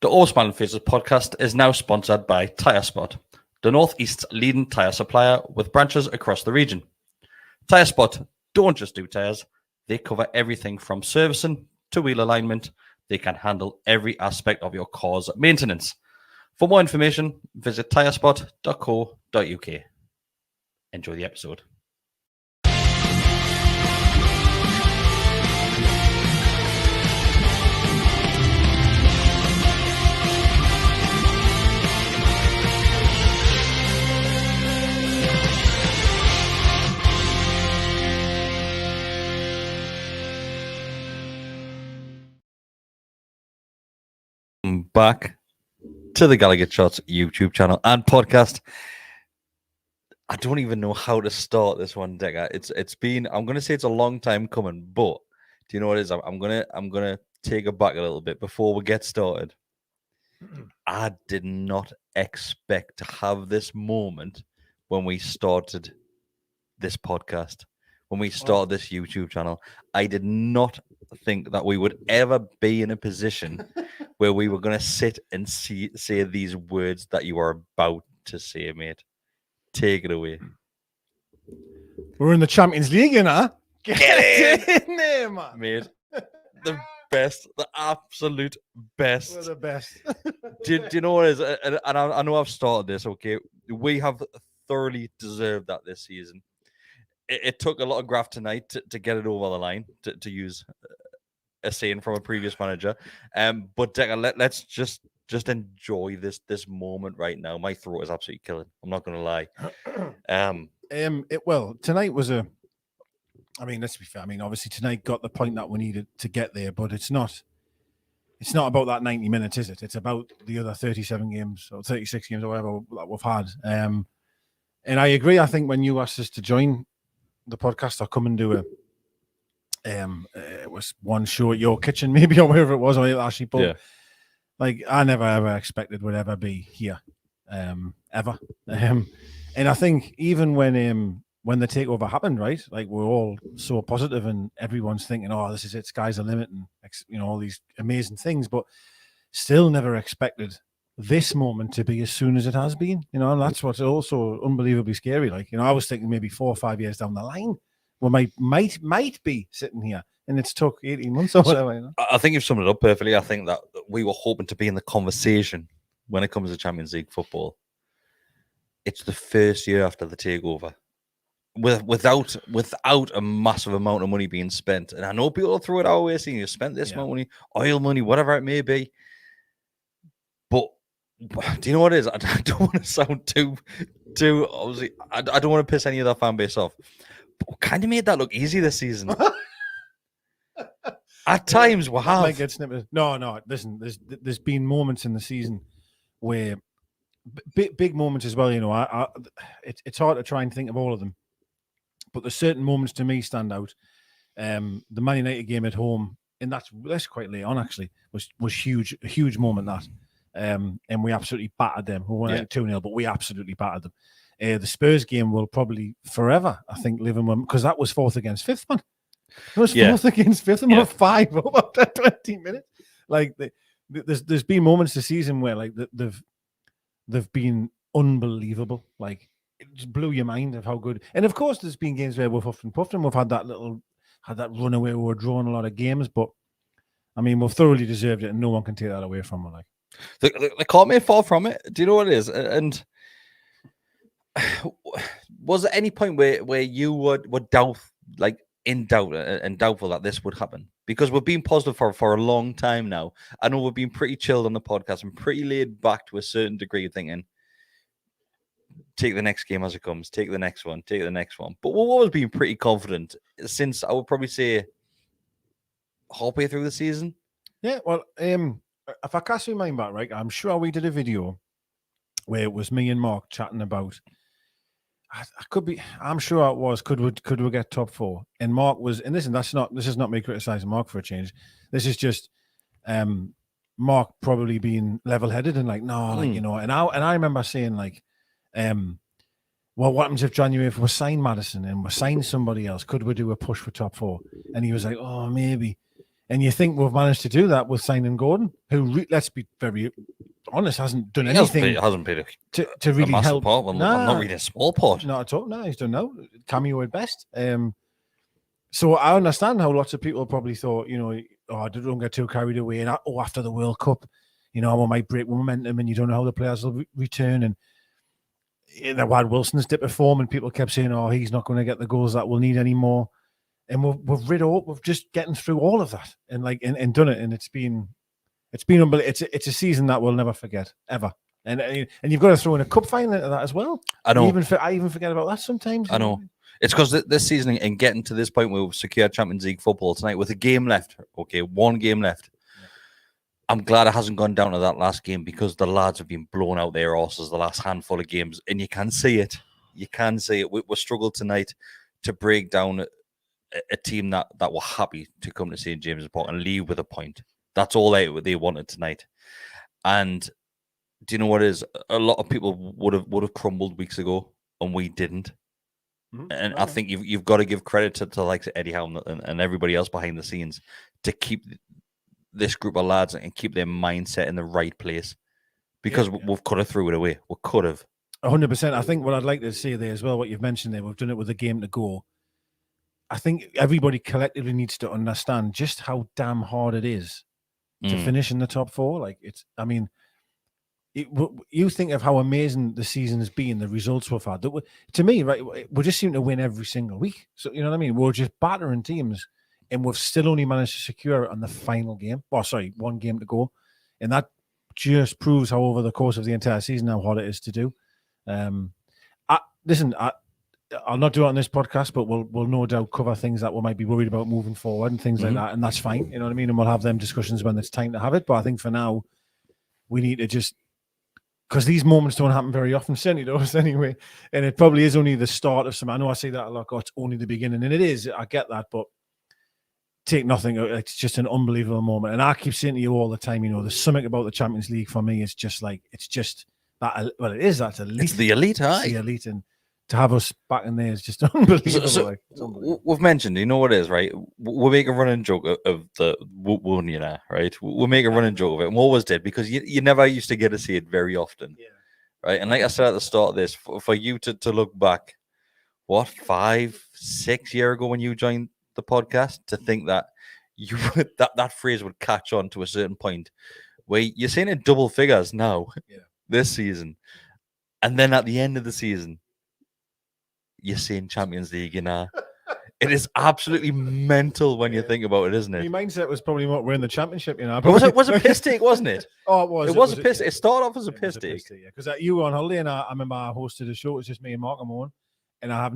The All Smiling Faces podcast is now sponsored by Tyre Spot, the Northeast's leading tyre supplier with branches across the region. Tyre Spot don't just do tyres, they cover everything from servicing to wheel alignment. They can handle every aspect of your car's maintenance. For more information, visit tyrespot.co.uk. Enjoy the episode. Back to the Gallowgateshots YouTube channel and podcast. I don't even know how to start this one, Decker. It's been, I'm gonna say it's a long time coming, but do you know what it is? I'm gonna take it back a little bit before we get started. I did not expect to have this moment when we started this podcast, when we started this YouTube channel. I did not think that we would ever be in a position where we were going to sit and say these words that you are about to say, mate. Take it away. We're in the Champions League, you know? Get in there, man. Mate, the best, the absolute best. We're the best. Do you know what it is? And I know I've started this, okay? We have thoroughly deserved that this season. It took a lot of graft tonight to get it over the line, to use a saying from a previous manager. But Decker, let's just enjoy this moment right now. My throat is absolutely killing. I'm not going to lie. Well, tonight was let's be fair. I mean, obviously tonight got the point that we needed to get there, but it's not about that 90 minutes, is it? It's about the other 37 games or 36 games or whatever that we've had. And I agree. I think when you asked us to join the podcast or come and do it was one show at your kitchen, maybe, or wherever it was, or actually, but like I never ever expected would ever be here, ever. And I think even when the takeover happened, right, like we're all so positive and everyone's thinking, oh, this is it, sky's the limit, and all these amazing things, but still never expected this moment to be as soon as it has been, and that's what's also unbelievably scary. Like, I was thinking maybe 4 or 5 years down the line, we might be sitting here, and it's took 18 months or whatever. I think you've summed it up perfectly. I think that we were hoping to be in the conversation when it comes to Champions League football. It's the first year after the takeover, without a massive amount of money being spent. And I know people will throw it our way, saying you spent this amount of money, oil money, whatever it may be. But do you know what it is? I don't want to sound too obviously. I don't want to piss any of that fan base off. But we kind of made that look easy this season. At times we have. Like no. Listen, there's been moments in the season where big moments as well. It's hard to try and think of all of them, but there's certain moments to me stand out. The Man United game at home, and that's quite late on actually, was huge, a huge moment that. And we absolutely battered them. We won 2-0, but we absolutely battered them. The Spurs game will probably forever, I think, live in one, because that was 4th against 5th, man. It was 4th against 5th, and we were 5 up after 20 minutes. Like, there's been moments this season where like they've been unbelievable. Like, it just blew your mind of how good. And of course, there's been games where we've huffed and puffed, and we've had that runaway where we're drawing a lot of games. But I mean, we've thoroughly deserved it, and no one can take that away from us. Like. They can't make fall from it. Do you know what it is? And was there any point where you were in doubt and doubtful that this would happen? Because we've been positive for a long time now. I know we've been pretty chilled on the podcast and pretty laid back to a certain degree, thinking, take the next game as it comes, take the next one. But we've always been pretty confident since, I would probably say, halfway through the season. Yeah, well, if I cast my mind back, right, I'm sure we did a video where it was me and Mark chatting about. I'm sure it was. Could we get top 4? And Mark was, and listen, this is not me criticizing Mark for a change. This is just Mark probably being level-headed and like, no, like, And I remember saying like, well, what happens if January, if we sign Maddison and we sign somebody else? Could we do a push for top 4? And he was like, oh, maybe. And you think we've managed to do that with signing Gordon, who, let's be very honest, hasn't done He anything. hasn't played to a really massive help. part. Well, not really a small part. Not at all. No, he's done no cameo at best. So I understand how lots of people probably thought, oh, don't get too carried away. And after the World Cup, I might break momentum, and you don't know how the players will return. And Wad Wilson's dip of form, and people kept saying, oh, he's not going to get the goals that we'll need anymore. And we've just getting through all of that and done it. And it's been unbelievable. It's a season that we'll never forget ever. And you've got to throw in a cup final into that as well. I know. I even forget about that sometimes. I know. It's because this season and getting to this point where we've secured Champions League football tonight with a game left. Okay, one game left. Yeah. I'm glad it hasn't gone down to that last game because the lads have been blown out their arses the last handful of games, and you can see it. You can see it. We struggled tonight to break down a team that were happy to come to St. James's Park and leave with a point. That's all they wanted tonight. And do you know what it is? A lot of people would have crumbled weeks ago, and we didn't. Mm-hmm. And I think you've got to give credit to like Eddie Howe and everybody else behind the scenes to keep this group of lads and keep their mindset in the right place, because we've could have threw it away. We could have 100%. I think what I'd like to say there as well, what you've mentioned there, we've done it with a game to go. I think everybody collectively needs to understand just how damn hard it is to finish in the top four. You think of how amazing the season has been, the results we've had. To me, right, we just seem to win every single week. So, you know what I mean? We're just battering teams, and we've still only managed to secure it on the final game. Oh, sorry, one game to go. And that just proves how over the course of the entire season how hard it is to do. I'll not do it on this podcast, but we'll no doubt cover things that we might be worried about moving forward and things like that. And that's fine. You know what I mean? And we'll have them discussions when it's time to have it. But I think for now, we need to just, because these moments don't happen very often, certainly to us anyway. And it probably is only the start of some. I know I say that a lot, it's only the beginning. And it is, I get that, but take nothing. It's just an unbelievable moment. And I keep saying to you all the time, there's something about the Champions League for me. It's just that. Well, it is. That's elite. It's the elite, It's the elite. And to have us back in there is just unbelievable. So we've mentioned, you know what it is, right? We'll make a running joke of the Wunya, right? We'll make a running joke of it. And we always did, because you never used to get to see it very often, right? And like I said at the start of this, for you to look back, 5-6 years ago when you joined the podcast, to think that that phrase would catch on to a certain point where you're saying in double figures now, this season, and then at the end of the season, you're saying Champions League, It is absolutely mental when you think about it, isn't it? My mindset was probably not we're in the championship, But it was a piss take, wasn't it? Oh, it was. It was a piss. It started off as a piss take. Yeah, because you were on holiday, and I remember I hosted a show. It was just me and Mark and Moan, and I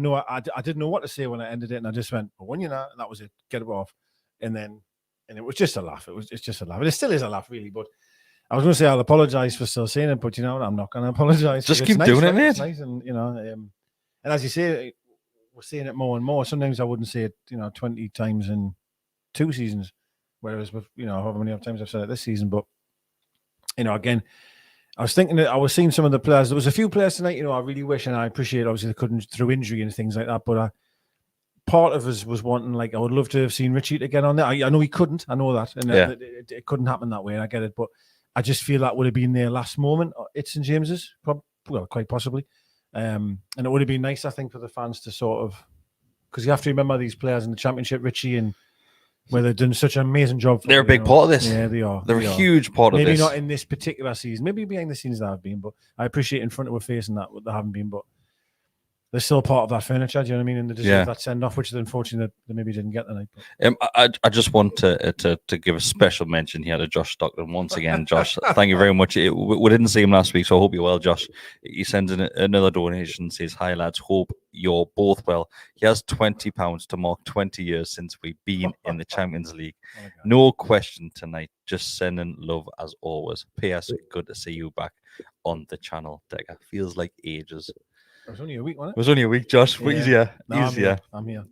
didn't know what to say when I ended it, and I just went, "Well, and that was it. Get it off." And it was just a laugh. It's just a laugh. And it still is a laugh, really. But I was going to say I'll apologize for still saying it, but I'm not going to apologize. Just keep doing it, mate. It's nice, and and as you say, we're seeing it more and more. Sometimes I wouldn't say it, 20 times in 2 seasons, whereas with, however many times I've said it this season. But, again, I was thinking that I was seeing some of the players. There was a few players tonight, I really wish, and I appreciate, obviously, they couldn't through injury and things like that. But part of us was wanting, I would love to have seen Richie to get on there. I know he couldn't. I know that. And it couldn't happen that way, and I get it. But I just feel that would have been their last moment at St. James's, quite possibly. And it would have been nice, I think, for the fans to sort of, because you have to remember these players in the Championship, Richie, and where they've done such an amazing job. They're a big part of this. Yeah, they are. They're a huge part of this. Maybe not in this particular season. Maybe behind the scenes they have been, but I appreciate in front of our face and that they haven't been. But they're still part of that furniture. Do you know what I mean? And they deserve that send off, which is unfortunate they maybe didn't get tonight. I just want to give a special mention here to Josh Stockton once again. Josh, thank you very much. We didn't see him last week, so I hope you're well, Josh. He sends in another donation, says, "Hi lads, hope you're both well." He has £20 to mark 20 years since we've been in the Champions League. No question tonight. Just sending love as always. P.S. Good to see you back on the channel, Decker. Feels like ages. It was only a week, wasn't it? It was only a week, Josh. But easier. I'm here.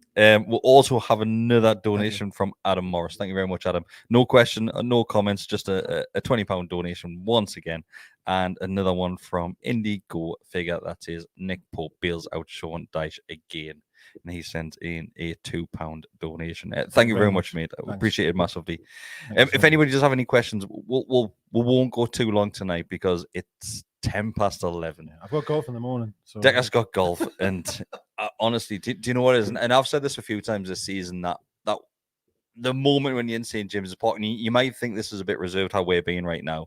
We'll also have another donation from Adam Morris. Thank you very much, Adam. No question, no comments, just a £20 donation once again. And another one from Indigo Figure that says Nick Pope bails out Sean Dyche again. and he sent in a £2 donation. Thank you very much, mate. I appreciate it massively. If anybody does have any questions, we won't go too long tonight because it's 11:10. Yeah, I've got golf in the morning. So Decker's got golf, and honestly, do you know what it is? And I've said this a few times this season that the moment when you're in St. James's Park, and you might think this is a bit reserved how we're being right now,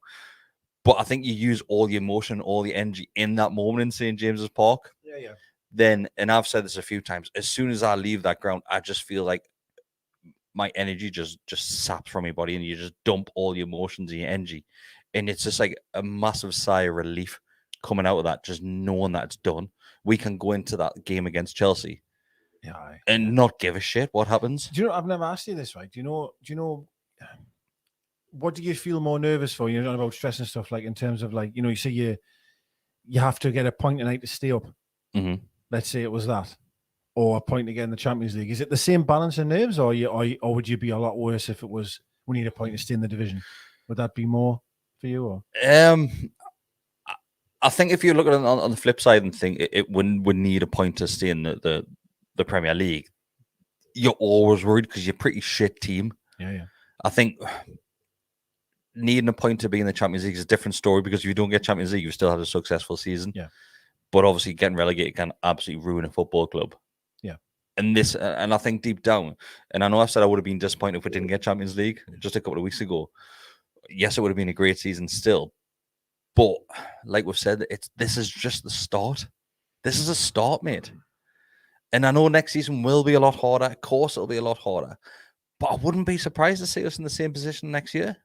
but I think you use all the emotion, all the energy in that moment in St. James's Park. Yeah. Then, and I've said this a few times, as soon as I leave that ground, I just feel like my energy just saps from my body, and you just dump all your emotions and your energy, and it's just like a massive sigh of relief coming out of that, just knowing that it's done. We can go into that game against Chelsea. And not give a shit what happens. Do you know? I've never asked you this, right? Do you know? What do you feel more nervous for? You're talking about stress and stuff, like in terms of like, you say you have to get a point tonight to stay up. Mm-hmm. Let's say it was that, or a point to get in the Champions League. Is it the same balance of nerves, or would you be a lot worse if it was we need a point to stay in the division? Would that be more for you? Or I think if you look at it on the flip side and think it would need a point to stay in the Premier League, you're always worried because you're a pretty shit team. Yeah. I think needing a point to be in the Champions League is a different story, because if you don't get Champions League, you still had a successful season. Yeah. But obviously getting relegated can absolutely ruin a football club. Yeah. And I think deep down, and I know I've said I would have been disappointed if we didn't get Champions League just a couple of weeks ago. Yes, it would have been a great season still. But like we've said, this is just the start. This is a start, mate. And I know next season will be a lot harder. Of course, it'll be a lot harder. But I wouldn't be surprised to see us in the same position next year.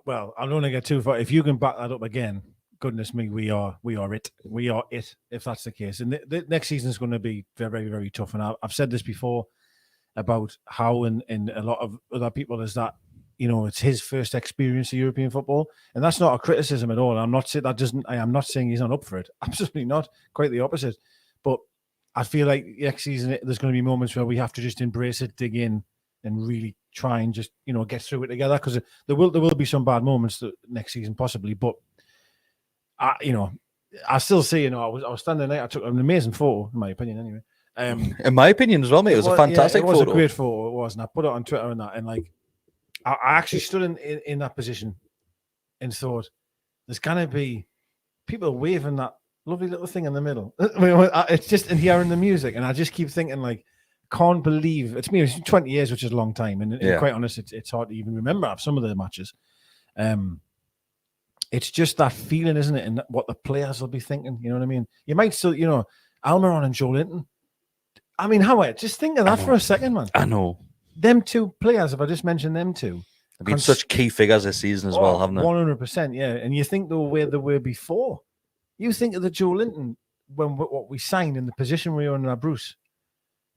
Well, I don't want to get too far. If you can back that up again, goodness me, we are it. We are it, if that's the case. And the next season is going to be very, very tough. And I've said this before about how in a lot of other people is that, it's his first experience of European football. And that's not a criticism at all. I'm not saying he's not up for it. Absolutely not. Quite the opposite. But I feel like next season there's going to be moments where we have to just embrace it, dig in, and really try and just get through it together, because there will be some bad moments next season possibly. But I still see, I was standing there. I took an amazing photo, in my opinion, anyway. In my opinion as well, mate, it was a fantastic photo. It was a great photo, it was, and I put it on Twitter and that, and like I actually stood in that position and thought, there's gonna be people waving that lovely little thing in the middle. It's just, and hearing the music, and I just keep thinking, like, can't believe it's 20 years, which is a long time, and quite honest, it's hard to even remember some of the matches. It's just that feeling, isn't it? And what the players will be thinking. You know what I mean? You might still, Almiron and Joe Linton. I mean, Howard, just think of that for a second, man. I know. Them two players, if I just mentioned them two, they've been such key figures this season as well, haven't they? 100%, yeah. And you think the way they were before. You think of the Joe Linton, what we signed in the position we were in, Bruce,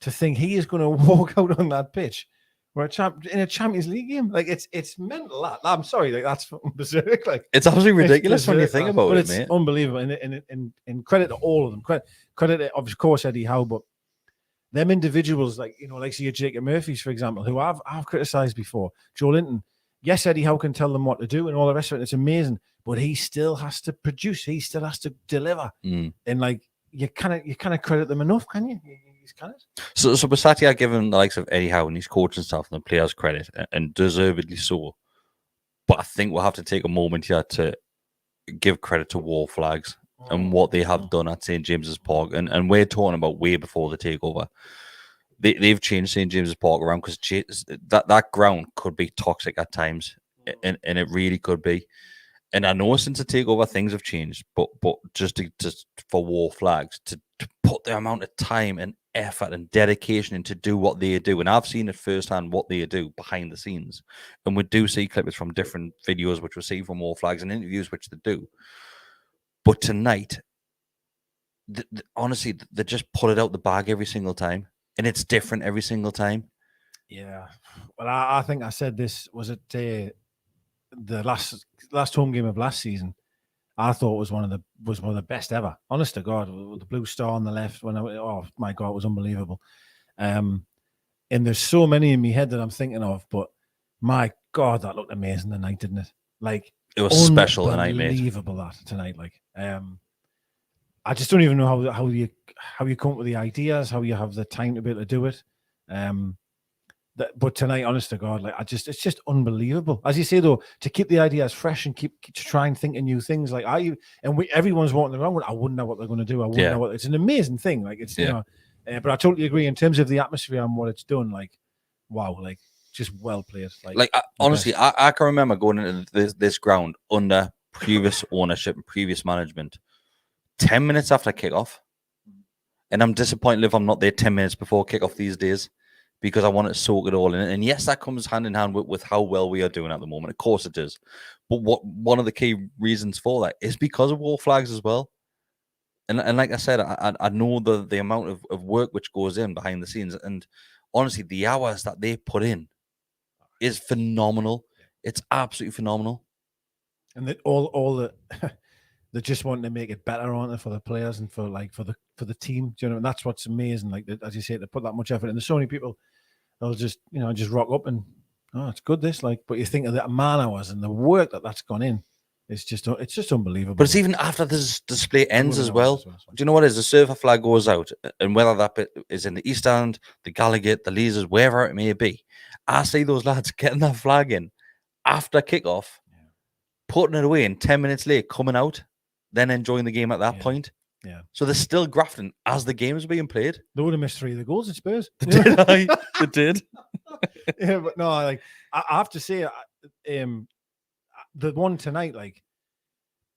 to think he is going to walk out on that pitch. We're in a Champions League game. Like, it's mental. I'm sorry, like, that's berserk. Like, it's absolutely ridiculous when you think about it, it's mate. Unbelievable. And credit to all of them. Credit to, of course, Eddie Howe, but them individuals, like, like see Jacob Murphy's, for example, who I've criticised before. Joe Linton. Yes, Eddie Howe can tell them what to do and all the rest of it. It's amazing, but he still has to produce. He still has to deliver. And like, you kind of credit them enough, can you? So Basati given the likes of Eddie Howe and his coaching staff and the players credit, and deservedly so. But I think we'll have to take a moment here to give credit to War Flags and what they have done at St. James's Park. And we're talking about way before the takeover. They've changed St. James's Park around, because that ground could be toxic at times, and it really could be. And I know since the takeover things have changed, but just for War Flags to put the amount of time and effort and dedication into do what they do, and I've seen it firsthand what they do behind the scenes, and we do see clips from different videos which we see from War Flags and interviews which they do. But tonight, honestly, they just pull it out the bag every single time, and it's different every single time. Yeah, well, I think I said this was it the last home game of last season. I thought was one of the best ever. Honest to God, with the blue star on the left. Oh my God, it was unbelievable. And there's so many in my head that I'm thinking of, but my God, that looked amazing tonight, didn't it? Like, it was special tonight, mate. Unbelievable that tonight. Like, I just don't even know how you come up with the ideas, how you have the time to be able to do it. But tonight, honest to God, like it's just unbelievable. As you say though, to keep the ideas fresh and keep to try and think of new things. Like everyone's walking around. I wouldn't know what they're going to do. I wouldn't know what. It's an amazing thing. Like it's you know, but I totally agree in terms of the atmosphere and what it's done. Like, wow, like just well played. Like honestly, I can remember going into this ground under previous ownership and previous management. 10 minutes after kickoff, and I'm disappointed if I'm not there 10 minutes before kickoff these days, because I want to soak it all in. And yes, that comes hand in hand with how well we are doing at the moment. Of course it does. But one of the key reasons for that is because of war flags as well. And like I said, I know the amount of work which goes in behind the scenes. And honestly, the hours that they put in is phenomenal. It's absolutely phenomenal. And that all the they're just wanting to make it better, aren't they, for the players and for the team. Do you know? And that's what's amazing. Like as you say, to put that much effort. And there's so many people they'll just rock up and it's good. This but you think of the man hours and the work that's gone in. It's just unbelievable. But it's even after this display ends as well. Do you know what it is? The surfer flag goes out, and whether that bit is in the East End, the Gallowgate, the Leazes, wherever it may be, I see those lads getting that flag in after kickoff, putting it away, and 10 minutes late coming out, then enjoying the game at that point. Yeah. So they're still grafting as the game's being played. They would have missed 3 of the goals at Spurs. They did. Yeah, but no, like I have to say, the one tonight, like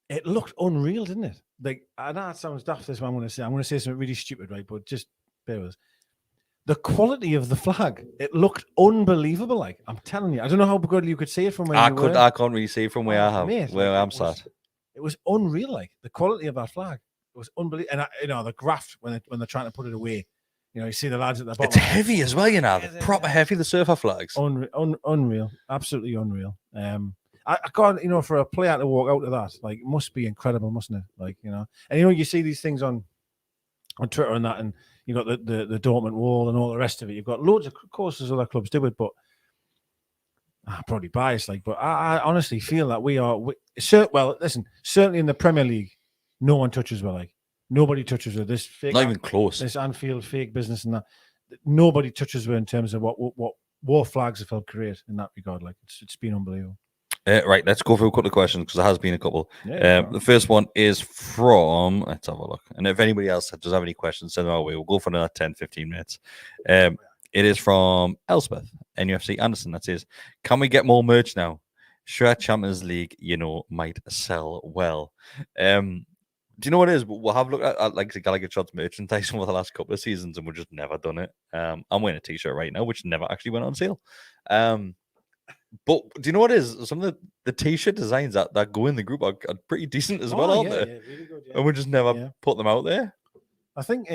it looked unreal, didn't it? Like I know it sounds daft. This what I'm going to say. I'm going to say something really stupid, right? But just bear with us. The quality of the flag, it looked unbelievable. Like I'm telling you, I don't know how good you could see it from where I can't really see it from where I'm sat. It was unreal. Like the quality of that flag, it was unbelievable. And the graft when they're trying to put it away, you see the lads at the bottom. It's heavy as well, They're proper heavy. The surfer flags, unreal, absolutely unreal. I got for a player to walk out of that, like it must be incredible, mustn't it? Like and you see these things on Twitter and that, and you got the Dortmund wall and all the rest of it. You've got loads of courses other clubs do it, but I'm probably biased, but I honestly feel that certainly in the Premier League, no one touches nobody touches with this fake, not even close. This Anfield fake business and that. Nobody touches with in terms of what war flags have helped create in that regard. Like it's been unbelievable. Right, let's go through a couple of questions because there has been a couple. The first one is from, let's have a look. And if anybody else does have any questions, send them our way. We'll go for another 10, 15 minutes. It is from Elspeth, NUFC Anderson, that says, can we get more merch now? Sure, Champions League, might sell well. Do you know what it is? We'll have a look at like the Gallowgateshots merchandise over the last couple of seasons, and we've just never done it. I'm wearing a t-shirt right now, which never actually went on sale. But do you know what it is? Some of the t-shirt designs that go in the group are pretty decent as well, aren't they? Yeah, really good, and we just never put them out there. I think,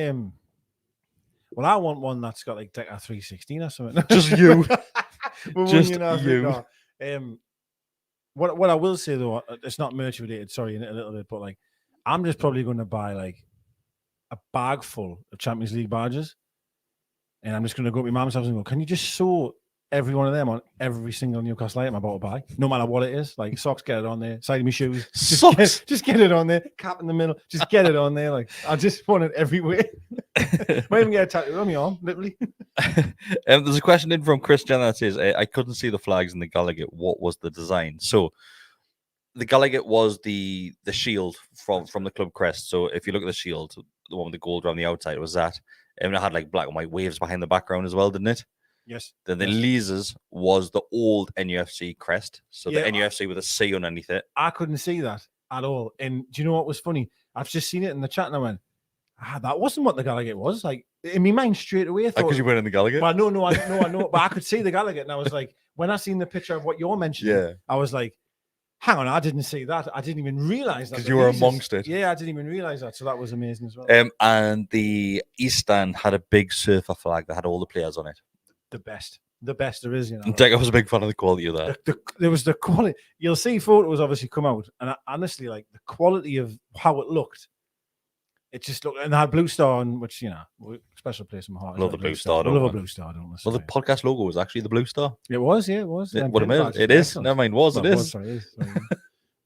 well, I want one that's got like Decker 316 or something. Just you. Just you. What I will say though, it's not merch related, sorry, in it a little bit, but like I'm just probably going to buy like a bag full of Champions League badges, and I'm just going to go to my mum's house and go, can you just sew every one of them on every single Newcastle item I'm about to buy, no matter what it is? Like socks, get it on there. Side of my shoes, just get it on there. Cap in the middle, just get it on there. Like I just want it everywhere. Might even get a tattoo on my arm, literally. There's a question in from Christian that says, I couldn't see the flags in the Gallowgate. What was the design? So the Gallowgate was the shield from the club crest. So if you look at the shield, the one with the gold around the outside, it was that. And it had like black and white waves behind the background as well, didn't it? Yes. Then the Leazes was the old NUFC crest. So the NUFC with a C underneath it. I couldn't see that at all. And do you know what was funny? I've just seen it in the chat and I went, that wasn't what the Gallowgate was. Like in my mind straight away. Because you went in the Gallowgate? Well, no, I know. But I could see the Gallowgate and I was like, when I seen the picture of what you're mentioning, I was like, hang on, I didn't see that. I didn't even realize that. Because you were amongst it. Yeah, I didn't even realize that. So that was amazing as well. And the East Stand had a big surfer flag that had all the players on it. The best there is, I was a big fan of the quality of that. There was the quality. You'll see photos obviously come out, and honestly, like the quality of how it looked, it just looked. And I had Blue Star on, which special place in my heart. Love the Blue Star. I love a Blue Star. Don't well, the podcast logo was actually the Blue Star. It was, yeah, it was. It is. Never mind, was. It is. Sorry, it is. Sorry.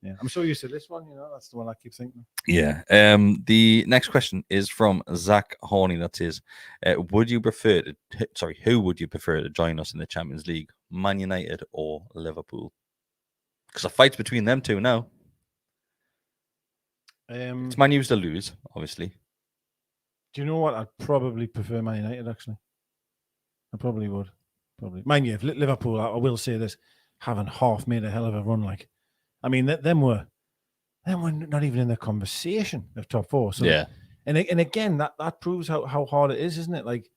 Yeah. I'm so used to this one. That's the one I keep thinking. Yeah. The next question is from Zach Horney. That is, who would you prefer to join us in the Champions League, Man United or Liverpool? Because the fight's between them two now. It's Man U's to lose, obviously. Do you know what? I'd probably prefer Man United, actually. I probably would. Mind you, if Liverpool, I will say this, haven't half made a hell of a run. Like, I mean, them were not even in the conversation of top four. So yeah. And again, that proves how hard it is, isn't it? Like,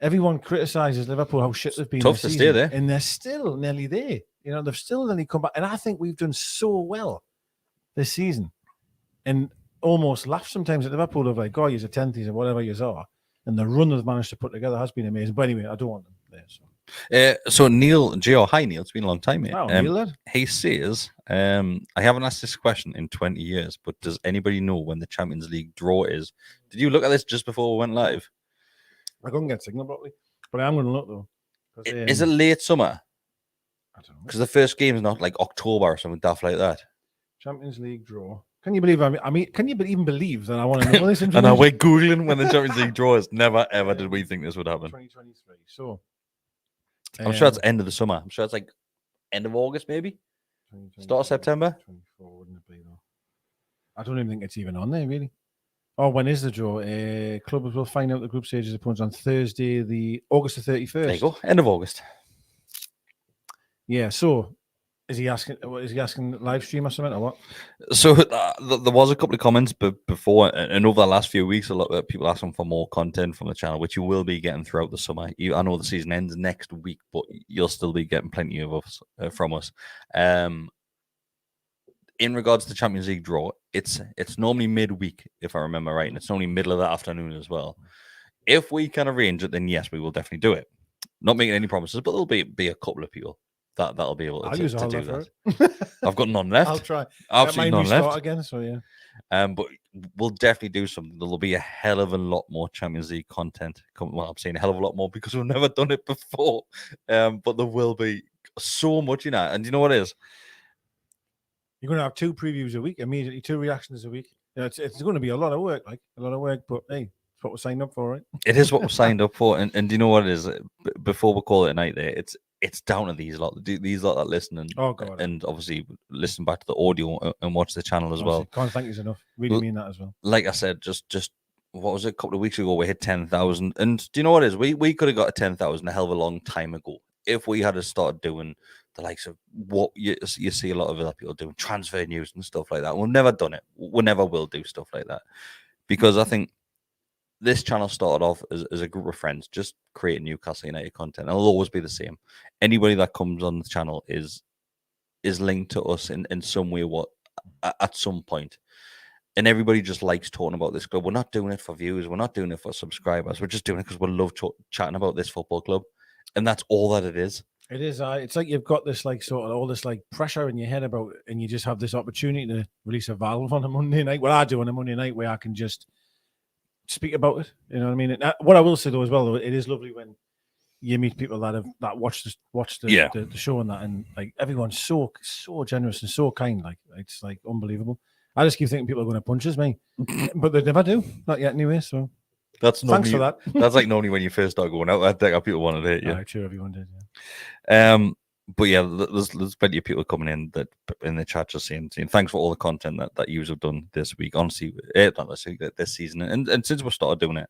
everyone criticizes Liverpool, how shit they've been. Tough to stay there. And they're still nearly there. They've still nearly come back. And I think we've done so well this season. And almost laugh sometimes at Liverpool of like, oh, you're a 10th or whatever you are. And the run they've managed to put together has been amazing. But anyway, I don't want them there. So Neil, hi Neil, it's been a long time, mate. Wow, Neil, lad. He says, I haven't asked this question in 20 years, but does anybody know when the Champions League draw is? Did you look at this just before we went live? I couldn't get signal properly, but I am going to look though. Is it late summer? I don't know. Because the first game is not like October or something daft like that. Champions League draw. Can you believe? Can you even believe that I want to know this information? And now we're googling when the Champions League draw is. Never ever did we think this would happen. 2023. So I'm sure it's end of the summer. I'm sure it's like end of August, maybe start of September. 24, wouldn't it be though? I don't even think it's even on there really. Oh, when is the draw? Clubs will find out the group stages opponents on Thursday, the August the 31st. There you go, end of August. Yeah. So, is he asking live stream or something or what? So there was a couple of comments before, and over the last few weeks, a lot of people asking for more content from the channel, which you will be getting throughout the summer. I know the season ends next week, but you'll still be getting plenty of us from us. In regards to the Champions League draw, it's normally midweek, if I remember right, and it's normally middle of the afternoon as well. If we can arrange it, then yes, we will definitely do it. Not making any promises, but there'll be a couple of people that'll be able to do that. I've got none left. I'll try. Absolutely none left. Again, so yeah. But we'll definitely do something. There'll be a hell of a lot more Champions League content. Well, I'm saying a hell of a lot more because we've never done it before. But there will be so much, And you know what it is? You're going to have 2 previews a week, immediately 2 reactions a week. It's going to be a lot of work, but hey, it's what we're signed up for, right? It is what we're signed up for. And do you know what it is? Before we call it a night there, it's down to these lot that listen and obviously listen back to the audio and watch the channel as well. Can't thank you enough. Really mean that as well. Like I said, just what was it? A couple of weeks ago, we hit 10,000. And do you know what it is? We could have got to 10,000 a hell of a long time ago if we had to start doing the likes of what you see a lot of other people doing, transfer news and stuff like that. We've never done it. We never will do stuff like that because I think this channel started off as a group of friends, just creating Newcastle United content. And it'll always be the same. Anybody that comes on the channel is linked to us in some way, at some point. And everybody just likes talking about this club. We're not doing it for views. We're not doing it for subscribers. We're just doing it because we love chatting about this football club. And that's all that it is. It is. It's like you've got this sort of all this pressure in your head about, and you just have this opportunity to release a valve on a Monday night. What I do on a Monday night where I can just speak about it. You know what I mean? What I will say though as well, it is lovely when you meet people that watched the show and that, and like everyone's so generous and so kind. Like it's like unbelievable. I just keep thinking people are going to punch us, me, but they never do. Not yet, anyway. So thanks for that. That's like normally when you first start going out. I think people wanted to hit you. Sure, everyone did. Yeah. But yeah, there's plenty of people coming in that in the chat just saying thanks for all the content that you have done this week. Honestly, this season, and since we started doing it,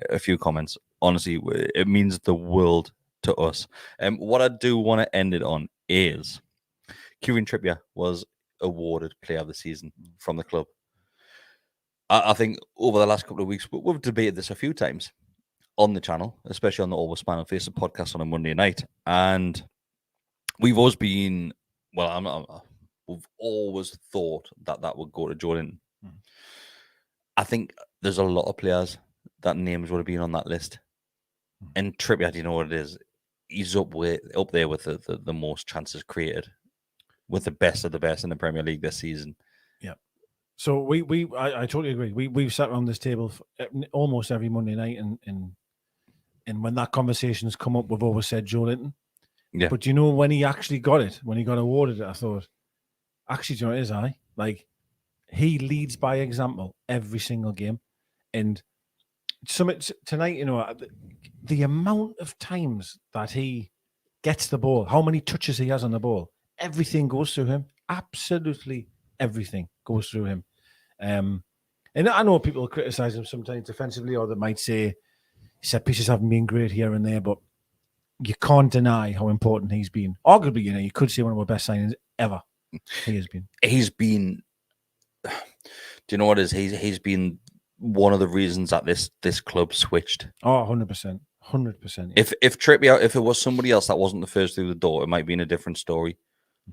a few comments. Honestly, it means the world to us. What I do want to end it on is Kieran Trippier was awarded Player of the Season from the club. I think over the last couple of weeks we've debated this a few times on the channel, especially on the Always Spinal Face podcast on a Monday night, and we've always been, we've always thought that would go to Jordan. I think there's a lot of players that names would have been on that list. And Trippier, do you know what it is? He's up there with the most chances created, with the best of the best in the Premier League this season. Yeah. So I totally agree. We've sat around this table almost every Monday night, and when that conversation has come up, we've always said Joe Linton. Yeah. But you know, when he actually got it, when he got awarded it, I thought, Actually, do you know what it is? Like, he leads by example every single game. And tonight, you know, the amount of times that he gets the ball, how many touches he has on the ball, everything goes through him. Absolutely everything goes through him. And I know people criticize him sometimes defensively, or they might say set pieces haven't been great here and there, but you can't deny how important he's been. Arguably, you know, you could say one of our best signings ever. He has been. He's been. Do you know what it is? He's been one of the reasons that this club switched. Oh, 100%. 100%. If Trippier, if it was somebody else that wasn't the first through the door, it might be in a different story.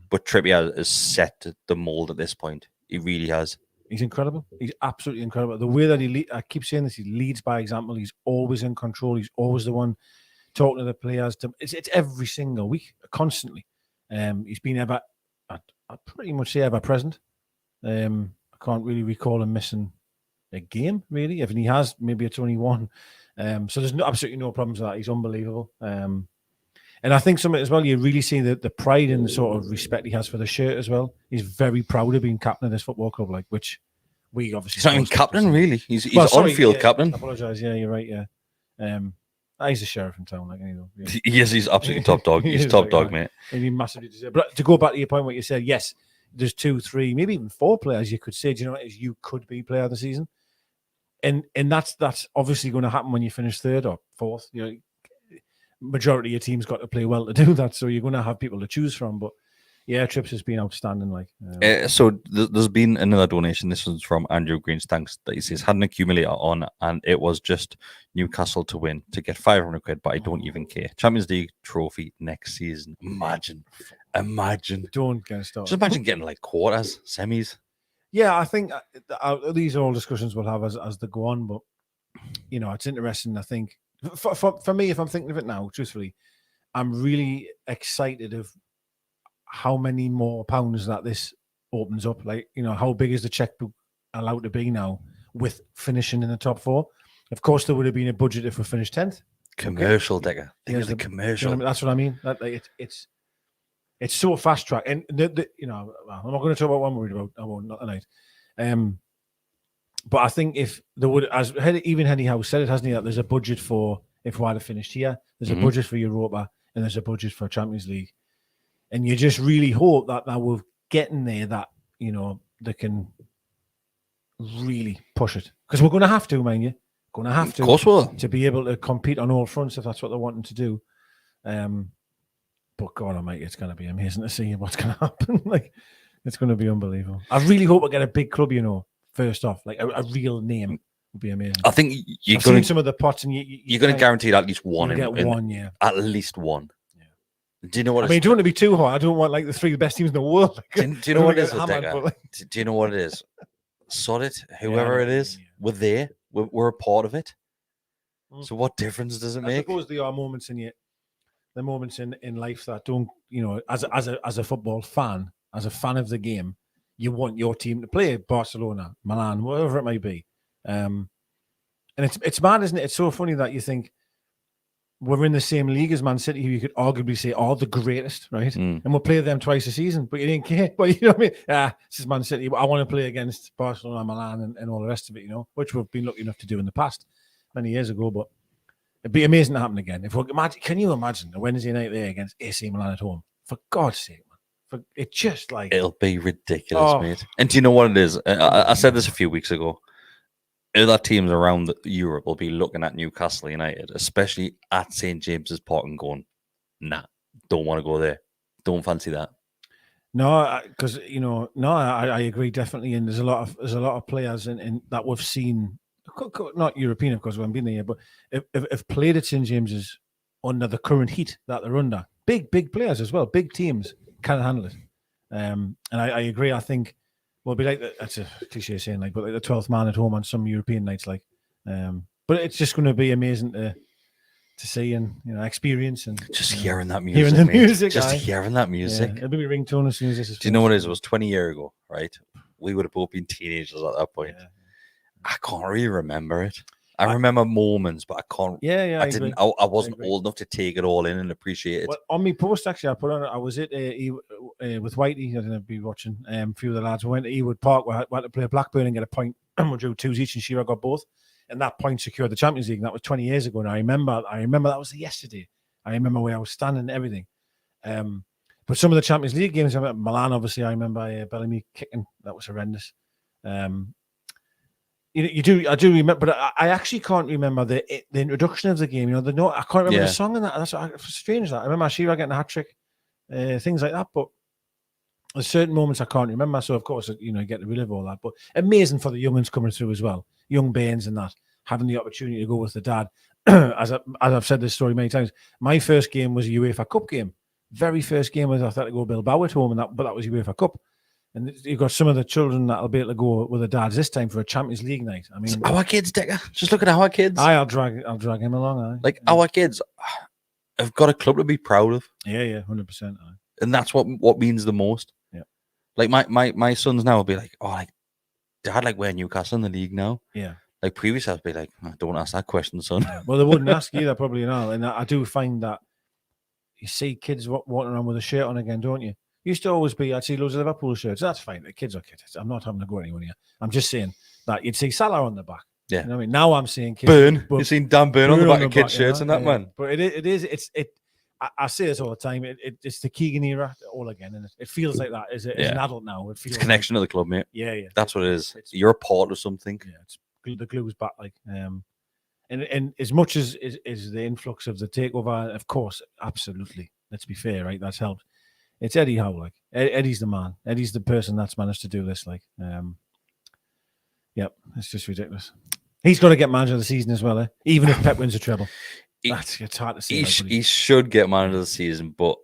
But Trippier has set the mold at this point. He really has. He's incredible. He's absolutely incredible. The way that I keep saying this, he leads by example. He's always in control. He's always the one talking to the players. It's every single week, constantly. He's been I'd pretty much say ever present. I can't really recall him missing a game, really. If he has, maybe it's only one. So there's absolutely no problems with that. He's unbelievable. And I think something as well, you really see the pride and the sort of respect he has for the shirt as well. He's very proud of being captain of this football club, like, which we obviously... He's not even captain, really. He's on-field captain. I apologise. Yeah, you're right, yeah. He's the sheriff in town, like, anyway. Yeah. Yes, he's absolutely top dog. He's top dog, mate. And he massively deserves. But to go back to your point, what you said, yes, there's 2, 3, maybe even 4 players you could say, do you know what it is? You could be player of the season. And that's obviously going to happen when you finish 3rd or 4th. You know, majority of your team's got to play well to do that, so you're going to have people to choose from. But yeah, Trips has been outstanding. Like, so there's been another donation. This one's from Andrew Green's. Thanks. That he says had an accumulator on, and it was just Newcastle to win to get 500 quid. But I don't even care. Champions League trophy next season. Imagine. Don't get started. Just imagine getting like quarters, semis. Yeah, I think these are all discussions we'll have as they go on. But you know, it's interesting. I think. For me, if I'm thinking of it now, truthfully, I'm really excited of how many more pounds that this opens up. Like, you know, how big is the checkbook allowed to be now with finishing in the top 4? Of course, there would have been a budget if we finished 10th. Commercial, Digger. The commercial. You know, that's what I mean. It's so fast track, and you know, I'm not going to talk about what I'm worried about. I won't, not tonight. But I think if there would, as even Eddie Howe said it, hasn't he, that there's a budget for, if we had finished here, there's a budget for Europa, and there's a budget for Champions League. And you just really hope that we're getting there, that, you know, they can really push it. Because we're going to have to, mind you. Going to have to. Of course we will. To be able to compete on all fronts if that's what they're wanting to do. But God almighty, it's going to be amazing to see what's going to happen. Like, it's going to be unbelievable. I really hope we get a big club, you know. First off, like a real name would be amazing. I think I've seen some of the pots, and you're going to guarantee at least one. One, yeah. At least one. Yeah. Do you know what? I mean, don't want to be too high. I don't want like the 3 best teams in the world. Do you know what it is? Do you know what it is? Sod it, whoever it is, we're there. We're a part of it. So what difference does it make? I suppose there are moments the moments in life that don't, you know, as a football fan, as a fan of the game. You want your team to play Barcelona, Milan, whatever it might be. And it's mad, isn't it? It's so funny that you think we're in the same league as Man City, who you could arguably say are the greatest, right? And we'll play them twice a season, but you didn't care. But you know what I mean? This is Man City. I want to play against Barcelona, Milan, and all the rest of it, you know, which we've been lucky enough to do in the past, many years ago. But it'd be amazing to happen again. Can you imagine a Wednesday night there against AC Milan at home? For God's sake. It just like it'll be ridiculous, mate. And do you know what it is? I said this a few weeks ago. Other teams around Europe will be looking at Newcastle United, especially at St James's Park, and going, "Nah, don't want to go there. Don't fancy that." No, because you know, I agree definitely. And there's a lot of players in that we've seen, not European, of course, we haven't been there, but if played at St James's under the current heat that they're under, big players as well, big teams. Can't handle it, and I agree. I think we'll be like that's a cliche saying, like, but like the 12th man at home on some European nights, like. But it's just going to be amazing to see and, you know, experience and just hearing that music. Hearing the music, hearing that music. Yeah, it'll be my ringtone as soon as this is. Do you know what it is? It was 20 years ago, right? We would have both been teenagers at that point. Yeah. I can't really remember it. I remember moments, but I can't. Yeah. I wasn't old enough to take it all in and appreciate it. Well, on my post, actually, I put on. I was at with Whitey. I don't know if you'd be watching. A few of the lads went to Ewood Park. We had to play Blackburn and get a point. We drew 2s each, and Shearer got both. And that point secured the Champions League. And that was 20 years ago. And I remember that was yesterday. I remember where I was standing and everything. But some of the Champions League games, I remember Milan, obviously, I remember Bellamy kicking. That was horrendous. I do remember, but I actually can't remember the introduction of the game. I can't remember the song in that. That's strange. That I remember Shearer getting a hat trick, things like that. But there's certain moments I can't remember. So of course, you get to relive all that. But amazing for the young ones coming through as well, young Baines and that, having the opportunity to go with the dad. as I've said this story many times, my first game was a UEFA Cup game. Very first game was Atletico Bilbao at home, but that was UEFA Cup. And you've got some of the children that'll be able to go with the dads this time for a Champions League night. I mean, our kids, Decker. Just look at our kids. I'll drag him along. Our kids have got a club to be proud of. Yeah, 100%. And that's what means the most. Yeah. Like my sons now will be like, oh, like Dad, like we're Newcastle in the league now. Yeah. Like previously, I'd be like, oh, don't ask that question, son. Yeah. Well, they wouldn't ask either, probably now. And I do find that you see kids walking around with a shirt on again, don't you? Used to always be, I'd see loads of Liverpool shirts. That's fine. The kids are kids. I'm not having to go anywhere here. I'm just saying that you'd see Salah on the back. Yeah. You know what I mean? Now I'm seeing kids. Burn. You've seen Dan Burn on the back of kids' shirts and that, man. But I say this all the time. It's the Keegan era all again. And it feels like that as an adult now. It feels it's connection to the club, mate. Yeah. That's what it is. You're a part of something. Yeah. The glue's back. And as much as the influx of the takeover, of course, absolutely. Let's be fair, right? That's helped. It's Eddie Howe, Eddie's the man. Eddie's the person that's managed to do this, it's just ridiculous. He's got to get manager of the season as well, even if Pep wins a treble. It's hard to say. He should get manager of the season, but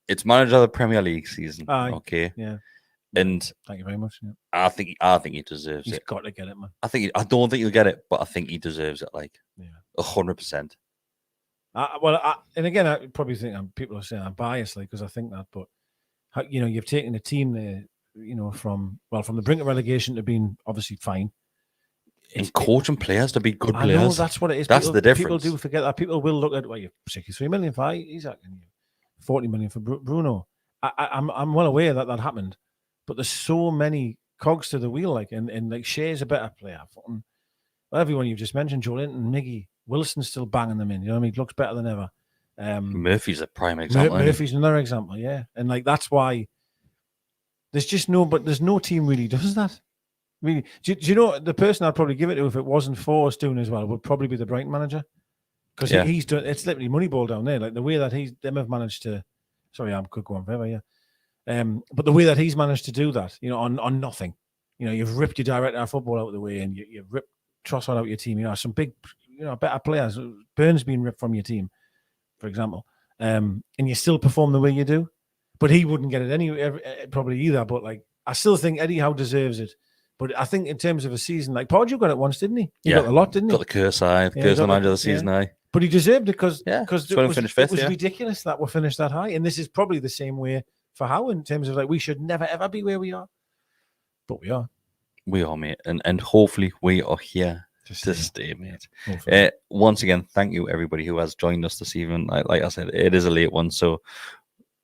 it's manager of the Premier League season. Okay. Yeah. And thank you very much. Yeah. I think he deserves it. He's got to get it, man. I don't think he'll get it, but I think he deserves it. 100%. And again, I probably think people are saying I'm biased, because I think that, but you've taken a team there, from the brink of relegation to being obviously fine, and coaching players to be good players. I know that's what it is. That's the difference. People do forget that. People will look at you're 63 million for Isaac and 40 million for Bruno. I'm well aware that happened, but there's so many cogs to the wheel, and Shea's a better player. Everyone you've just mentioned, Joe Linton, Miggy, Wilson's still banging them in. You know what I mean? Looks better than ever. Murphy's a prime example. Murphy's another example, yeah. And that's why there's no team really does that. Really, do you know the person I'd probably give it to if it wasn't Forrest doing as well would probably be the Brighton manager, because he's done. It's literally Moneyball down there. Like the way that them have managed to. Sorry, I could go on forever, yeah. But the way that he's managed to do that, on nothing. You've ripped your director of football out of the way, and you've ripped Trossard out of your team. Some big, better players. Burns being ripped from your team, for example, and you still perform the way you do. But he wouldn't get it probably either. But I still think Eddie Howe deserves it. But I think in terms of a season, Pardew got it once, didn't he? He got a lot, didn't he? Got the curse eye, the curse of the manager of the season eye. But he deserved it because it was ridiculous that we're finished that high. And this is probably the same way for Howe in terms of we should never ever be where we are. But we are. We are, mate. And hopefully we are here to stay, mate. Once again, thank you everybody who has joined us this evening. Like I said, it is a late one, so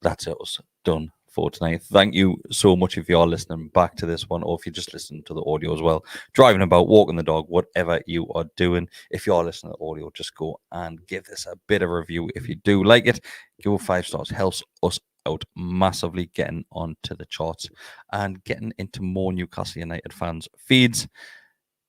that's us done for tonight. Thank you so much if you are listening back to this one, or if you just listen to the audio as well, driving about, walking the dog, whatever you are doing. If you are listening to the audio, just go and give this a bit of a review. If you do like it, give it 5 stars. Helps us out massively, getting onto the charts and getting into more Newcastle United fans feeds.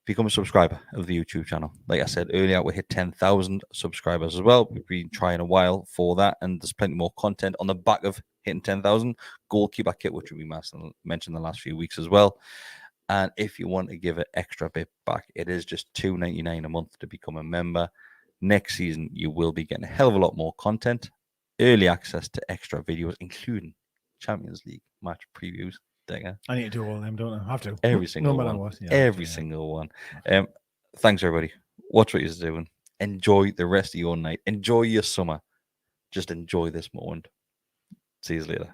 Become a subscriber of the YouTube channel. Like I said earlier, we hit 10,000 subscribers as well. We've been trying a while for that, and there's plenty more content on the back of hitting 10,000. Goalkeeper kit, which we mentioned the last few weeks as well. And if you want to give an extra bit back, it is just $2.99 a month to become a member. Next season, you will be getting a hell of a lot more content, early access to extra videos, including Champions League match previews. I need to do all of them, don't I? I have to. Every single one. What. Yeah, every single one. Thanks, everybody. Watch what you're doing. Enjoy the rest of your night. Enjoy your summer. Just enjoy this moment. See you later.